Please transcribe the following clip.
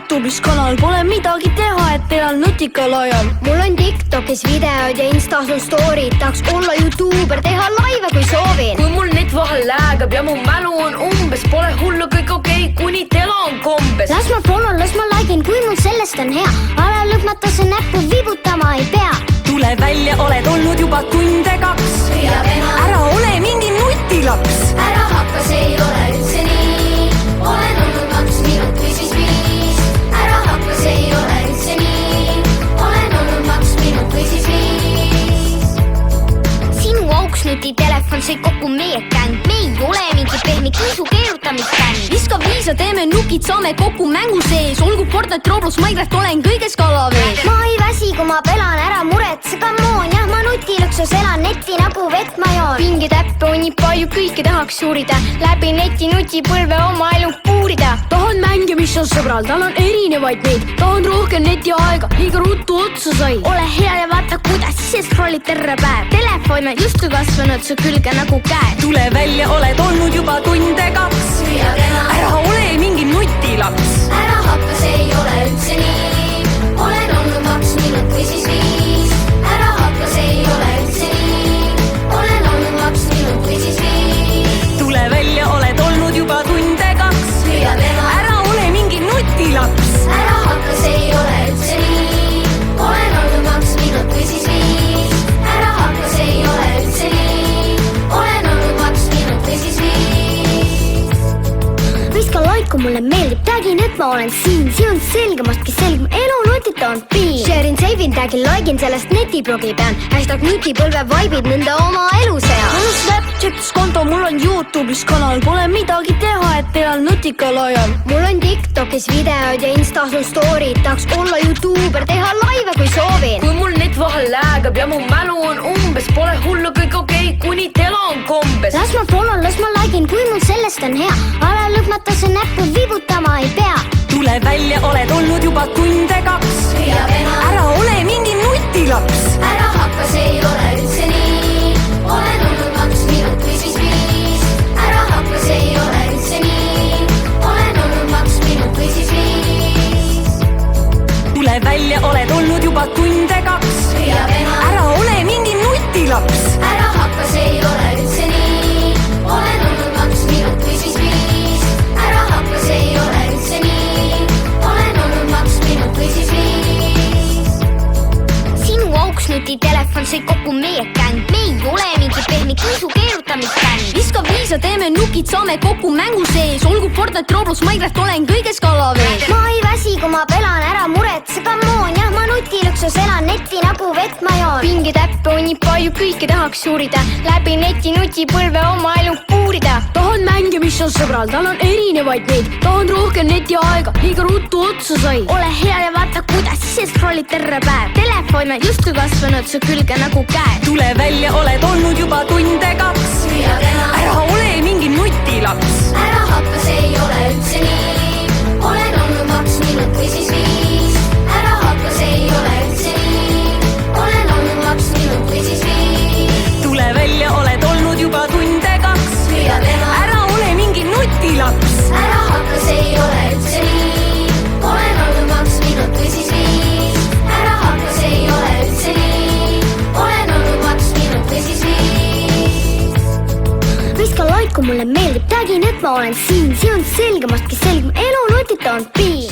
Youtube'is kanal, pole midagi teha, et elan nutikal ajal. Mul on TikTokis videod ja Instas on story'd. Tahaks olla YouTuber, teha laive kui soovin. Kui mul net vahel läägab ja mu mälu on umbes, pole hullu, kõik okei, kuni tela on kombes. Las ma follow, las ma likein, kui mul sellest on hea. Ala lõpmata see näppu vibutama ei pea. Tule välja, oled olnud juba tunde 2. Ära ole mingi nutilaps. Ära hakka, see ei ole üldse nii. Olen olnud 2 minut või siis 5. Ära hakka, see ei ole üldse nii. Olen olnud 2 minut või siis 5. Sinu auks nutitelefon sai kokku meie gäng. Me ei ole mingi pehmi kiisu keerutamisgäng. Viska viisa, teeme nukid, saame kokku mängu sees. Olgu Fortnite, Roblox, Minecraft, olen kõiges kalavees. Ma ei väsi, kui ma pelan, ära muretse, come on. Jah, ma nutiluksus elan netti nagu vett ma joon. Pingeid äppe on nii palju, kõike tahaks uurida. Läbi neti nutipõlve oma elu puurida. Tahan mänge, mis on sõbral, tal on erinevaid neid. Tahan rohkem netiaega, liiga ruttu otsa sai. Ole hea ja vaata, kuidas ise scrollid terve päev. Telefon on justkui kasvanud su külge nagu käed. Tule välja, oled olnud juba tunde 2. Ära ole mingi nutilaps. Ära hakka, see ei ole üldse nii. Olen olnud 2 minut või siis 5. Ära hakka, see ei ole üldse nii. Olen olnud 2 minut või siis 5. Tule välja, oled olnud juba tunde 2. Ära ole mingi nutilaps. Ära hakka, see ei ole üldse nii. Olen olnud 2 minut või siis 5. Ära hakka, see ei ole üldse nii. Olen olnud 2 minut või siis 5. Viska like, kui mulle meeldib, tagin, et ma olen siin. See on selgemastki selgem, elu nutita on piin. Share'in, save'in, tagin, likein, sellest netiblogi pean. Hashtag nutipõlve vaibid nõnda oma elu sean. Mul on Snapchatis konto, mul on Youtube'is kanal. Pole midagi teha, et elan nutikal ajal. Mul on TikTokis videod ja Instas on story'd. Tahaks olla YouTuber, teha laive kui soovin. Kui mul net vahel läägab ja mu mälu on umbes, pole hullu, kõik okei, kuni tela on kombes. Las ma follow, las ma likein, kui mul sellest on hea. Ala lõpmata see näppu vibutama ei pea. Tule välja, oled olnud juba tunde 2. Ära ole mingi nutilaps. Ära hakka, see ei ole üldse nii. Olen olnud 2 minut või siis 5. Ära hakka, see ei ole üldse nii. Olen olnud 2 minut või siis 5. Tule välja, oled olnud juba tunde 2. Ära ole mingi nutilaps. Ära hakka, see ei ole üldse nii. Olen olnud 2 minut või siis 5. Ära hakka, see ei ole üldse nii. Olen olnud 2 minut või siis 5. Sinu auks nutitelefon sai kokku meie gäng. Me ei ole mingi pehmi kiisu keerutamisgäng. Viska viisa, teeme nukid, saame kokku mängu sees. Olgu Fortnite, Roblox, Minecraft, olen kõiges kalavees. Ma ei väsi, kui ma pelan, ära muretse, come on. Jah, ma nutiluksus elan netti nagu vett ma joon. Pingeid äppe on nii palju, kõike tahaks uurida. Läbi neti nutipõlve oma elu puurida. Tahan mänge, mis on sõbral, tal on erinevaid neid. Tahan rohkem netiaega, liiga ruttu otsa sai. Ole hea ja vaata, kuidas ise scrollid terve päev. Telefon on justkui kasvanud su külge nagu käed. Tule välja, oled olnud juba tunde 2. Ära ole mingi nutilaps. Ära hakka, see ei ole üldse nii. Olen olnud 2 minut või siis 5. Ära hakka, see ei ole üldse nii. Olen olnud 2 minut või siis 5. Tule välja, oled olnud juba tunde 2. Ära ole mingi nutilaps. Ära hakka, see ei ole üldse nii. Olen olnud 2 minut või siis 5. Ära hakka, see ei ole üldse nii. Olen olnud 2 minut või siis 5. Viska like, kui mulle meeldib, tagin, et ma olen siin. See on selgemastki selgem, elu nutita on piin.